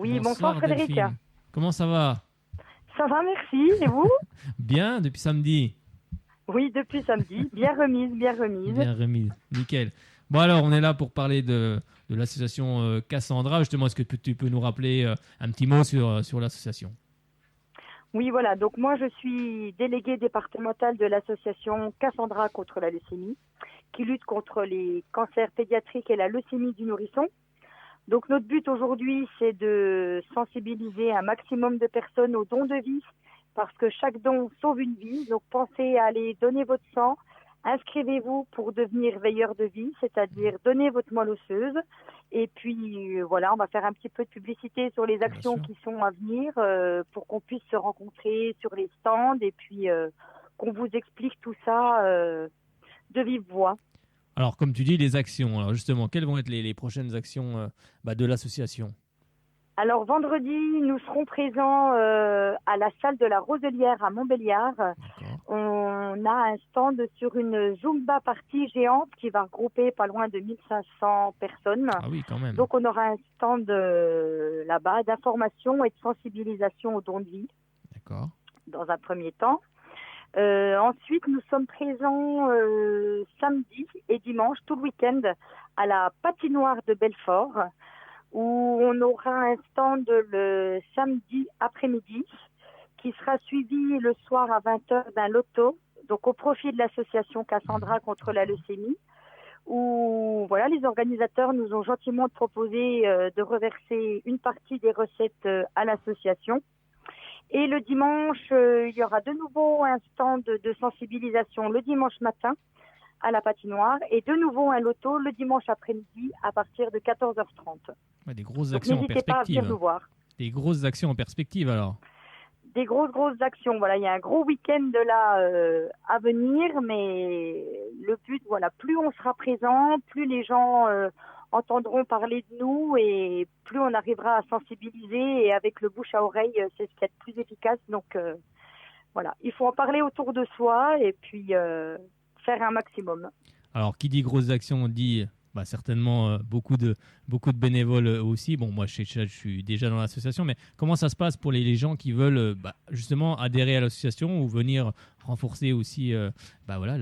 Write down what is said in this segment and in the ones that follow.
Oui, bonsoir Bonsoir Frédéric. Delphine. Comment ça va? Ça va, merci. Et vous? Bien depuis samedi. Oui, depuis samedi. Bien remise, bien remise. Bien remis. Nickel. Bon alors, on est là pour parler de l'association Cassandra. Justement, est-ce que tu peux nous rappeler un petit mot sur l'association? Oui, voilà. Donc moi, je suis déléguée départementale de l'association Cassandra contre la leucémie, qui lutte contre les cancers pédiatriques et la leucémie du nourrisson. Donc notre but aujourd'hui, c'est de sensibiliser un maximum de personnes au don de vie, parce que chaque don sauve une vie. Donc pensez à aller donner votre sang, inscrivez-vous pour devenir veilleur de vie, c'est-à-dire donner votre moelle osseuse. Et puis voilà, on va faire un petit peu de publicité sur les Bien actions sûr. qui sont à venir pour qu'on puisse se rencontrer sur les stands et puis qu'on vous explique tout ça de vive voix. Alors, comme tu dis, les actions. Alors justement, quelles vont être les prochaines actions de l'association? Alors vendredi, nous serons présents à la salle de la Roselière à Montbéliard. D'accord. On a un stand sur une Zumba party géante qui va regrouper pas loin de 1500 personnes. Ah oui, quand même. Donc on aura un stand là-bas d'information et de sensibilisation au don de vie D'accord. dans un premier temps. Ensuite, nous sommes présents samedi et dimanche, tout le week-end, à la patinoire de Belfort, où on aura un stand le samedi après-midi, qui sera suivi le soir à 20h d'un loto, donc au profit de l'association Cassandra contre la D'accord. leucémie, où voilà, les organisateurs nous ont gentiment proposé de reverser une partie des recettes à l'association. Et le dimanche, il y aura de nouveau un stand de sensibilisation le dimanche matin à la patinoire et de nouveau un loto le dimanche après-midi à partir de 14h30. Ouais, des grosses Donc actions en n'hésitez pas à venir perspective. nous voir. Des grosses actions en perspective alors. Des grosses actions. Voilà, il y a un gros week-end là à venir, mais le but, voilà, plus on sera présent, plus les gens entendront parler de nous et plus on arrivera à sensibiliser et avec le bouche à oreille, c'est ce qui est le plus efficace. Donc voilà, il faut en parler autour de soi et puis faire un maximum. Alors, qui dit grosses actions dit certainement beaucoup de bénévoles aussi. Bon, moi, je suis déjà dans l'association, mais comment ça se passe pour les gens qui veulent justement adhérer à l'association ou venir renforcer aussi voilà,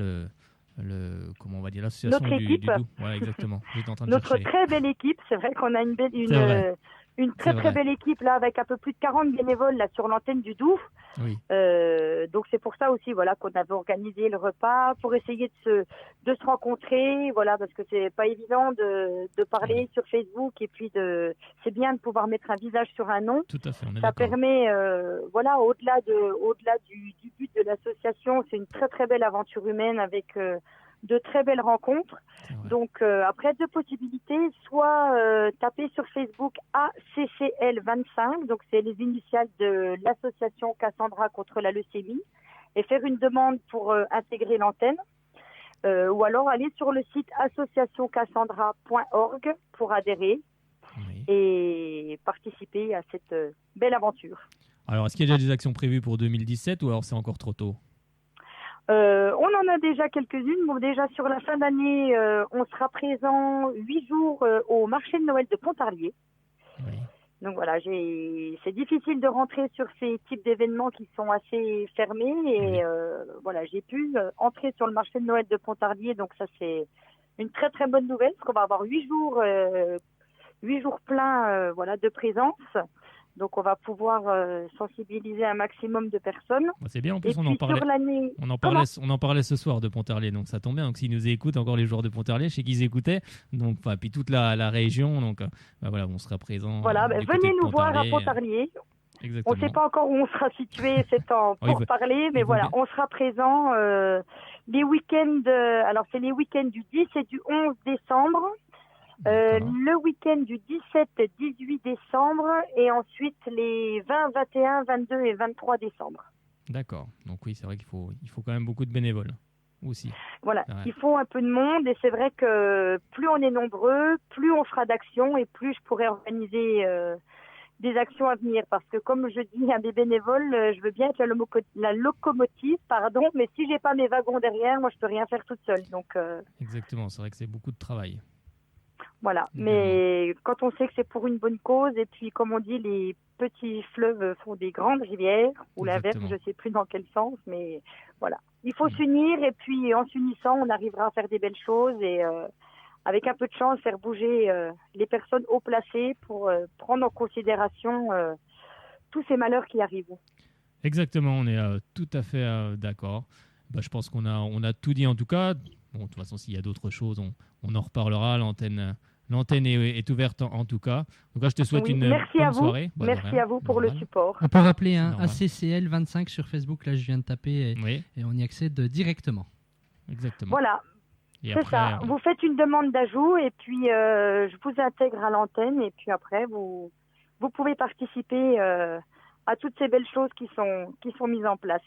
comment on va dire, l'association Notre équipe, du doux. Voilà, exactement. J'étais en train de notre chercher. très belle équipe, c'est vrai qu'on a C'est vrai, une c'est très vrai. belle équipe là avec un peu plus de 40 bénévoles là sur l'antenne du Doubs. Oui, Donc c'est pour ça aussi voilà qu'on avait organisé le repas pour essayer de se rencontrer, voilà, parce que c'est pas évident de oui, parler sur Facebook et puis c'est bien de pouvoir mettre un visage sur un nom. tout à fait, on est Ça d'accord. permet voilà, au-delà du but de l'association, c'est une très belle aventure humaine avec de très belles rencontres. C'est vrai. Donc après deux possibilités, soit taper sur Facebook ACCL25, donc c'est les initiales de l'association Cassandra contre la leucémie, et faire une demande pour intégrer l'antenne, ou alors aller sur le site associationcassandra.org pour adhérer Oui. et participer à cette belle aventure. Alors, est-ce qu'il y a déjà des actions prévues pour 2017 ou alors c'est encore trop tôt? On en a déjà quelques-unes. Bon, déjà sur la fin d'année, on sera présent 8 jours au marché de Noël de Pontarlier. Oui. Donc voilà, c'est difficile de rentrer sur ces types d'événements qui sont assez fermés Oui. et voilà, j'ai pu entrer sur le marché de Noël de Pontarlier. Donc ça c'est une très bonne nouvelle parce qu'on va avoir 8 jours pleins voilà de présence. Donc on va pouvoir sensibiliser un maximum de personnes. C'est bien, en Et plus puis sur l'année, comment? on en parlait ce soir de Pontarlier, donc ça tombe bien. Donc s'ils nous écoutent, encore les joueurs de Pontarlier, je sais qu'ils écoutaient, donc puis toute la région, donc voilà, on sera présent Voilà, du côté venez de nous voir à Pontarlier, Pontarlier. On ne sait exactement. pas encore où on sera situé ces temps Oh, pour parler, mais ils vont voilà, bien. on sera présent les week-ends. Alors c'est les week-ends du 10 et du 11 décembre. D'accord, Le week-end du 17 et 18 décembre et ensuite les 20, 21, 22 et 23 décembre. d'accord. Donc oui, c'est vrai il faut quand même beaucoup de bénévoles aussi. Voilà, C'est vrai. il faut un peu de monde et c'est vrai que plus on est nombreux, plus on fera d'actions et plus je pourrai organiser des actions à venir. Parce que comme je dis à mes bénévoles, je veux bien être la locomotive, pardon, mais si j'ai pas mes wagons derrière, moi je peux rien faire toute seule. Donc Exactement, c'est vrai que c'est beaucoup de travail. Voilà. Mais quand on sait que c'est pour une bonne cause, et puis comme on dit, les petits fleuves font des grandes rivières, ou l'inverse, je ne sais plus dans quel sens, mais voilà. Il faut s'unir, et puis en s'unissant, on arrivera à faire des belles choses, et avec un peu de chance, faire bouger les personnes haut placées pour prendre en considération tous ces malheurs qui arrivent. Exactement, on est tout à fait d'accord. Je pense qu'on a tout dit en tout cas. Bon, de toute façon, s'il y a d'autres choses, on en reparlera. L'antenne est ouverte en tout cas. Donc là, je te souhaite une bonne soirée. Merci à vous pour le support. On peut rappeler ACCL 25 sur Facebook. Là, je viens de taper et on y accède directement. Exactement. Voilà. C'est ça. Vous faites une demande d'ajout et puis je vous intègre à l'antenne et puis après, vous pouvez participer à toutes ces belles choses qui sont mises en place.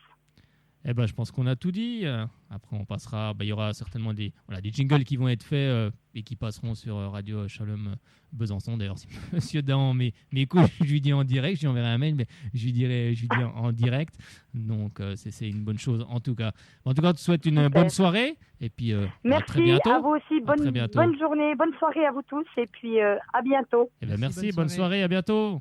Je pense qu'on a tout dit. Après, on passera. Il y aura certainement des jingles qui vont être faits et qui passeront sur Radio Shalom Besançon. D'ailleurs, si Monsieur Dan m'écoute, je lui dis en direct. Je lui enverrai un mail, mais je lui dis en direct. Donc, c'est une bonne chose en tout cas. En tout cas, je te souhaite une bonne soirée et puis merci, à très bientôt. À vous aussi. Bonne journée, bonne soirée à vous tous et puis à bientôt. Merci, bonne soirée, à bientôt.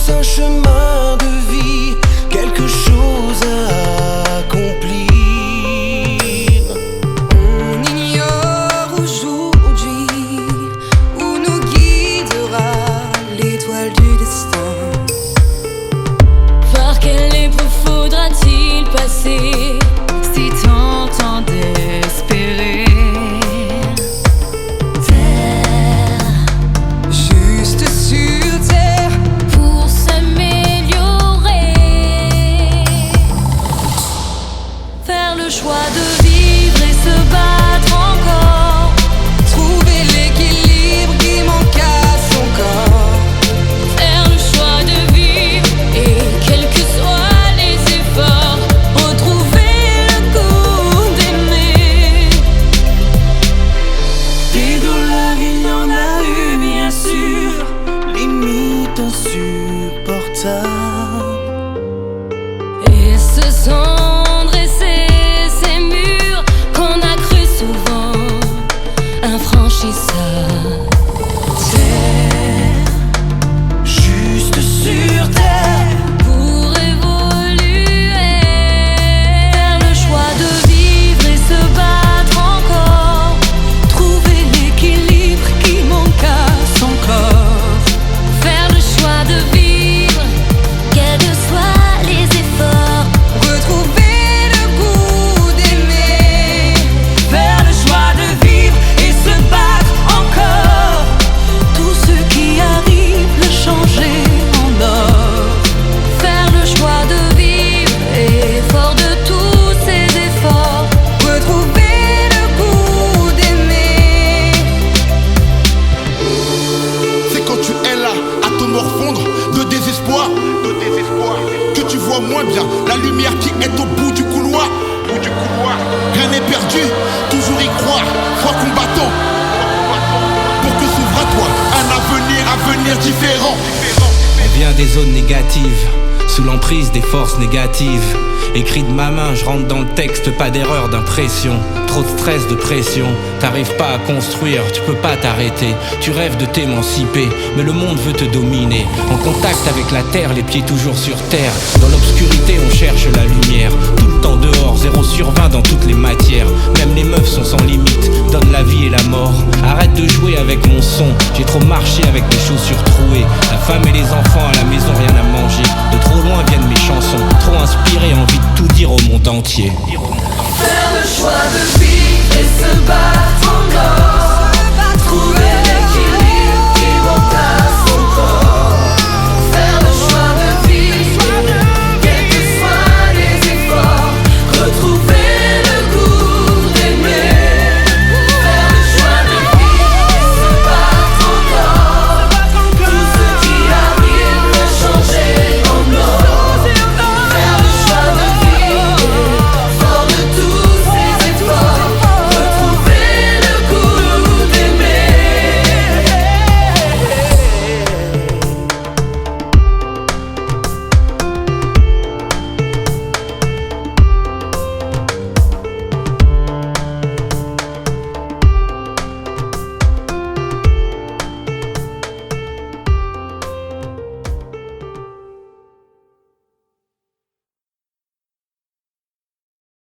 Un chemin de vie, quelque chose à accomplir. On ignore aujourd'hui où nous guidera l'étoile du destin. Par quelle épreuve faudra-t-il passer si tentant d'espérer? Le choix de vivre et se battre encore, trouver l'équilibre qui manque à son corps. Faire le choix de vivre et quels que soient les efforts, retrouver le goût d'aimer. Des douleurs il y en a eu bien sûr, limite insupportable. Et ce sont infranchissable. Terre, juste sur terre, pour évoluer. Faire le choix de vivre et se battre encore, trouver l'équilibre qui manque à son corps. Faire le choix de vivre, quels que soient les efforts, retrouver le goût d'aimer. Faire le choix de vivre et se battre encore, tout ce qui arrive le changer en or. Faire le choix de vivre et fort de tous ces efforts, retrouver le goût d'aimer. C'est quand tu es là à te morfondre de désespoir, que tu vois moins bien la lumière qui est au bout du couloir. Rien n'est perdu, toujours y croire, foi combattant, pour que s'ouvre à toi un avenir différent. On vient des zones négatives, sous l'emprise des forces négatives. Écrit de ma main, je rentre dans le texte, pas d'erreur d'impression. Trop de stress, de pression, t'arrives pas à construire, tu peux pas t'arrêter. Tu rêves de t'émanciper, mais le monde veut te dominer. En contact avec la terre, les pieds toujours sur terre. Dans l'obscurité, on cherche la lumière. Tout le temps dehors, 0/20 dans toutes les matières. Même les meufs sont sans limite, donnent la vie et la mort. Arrête de jouer avec mon son, j'ai trop marché avec mes chaussures trouées. La femme et les enfants à la maison, rien à manger. De trop loin viennent mes chansons, trop inspiré, envie de tout dire au monde entier. Faire le choix de vivre et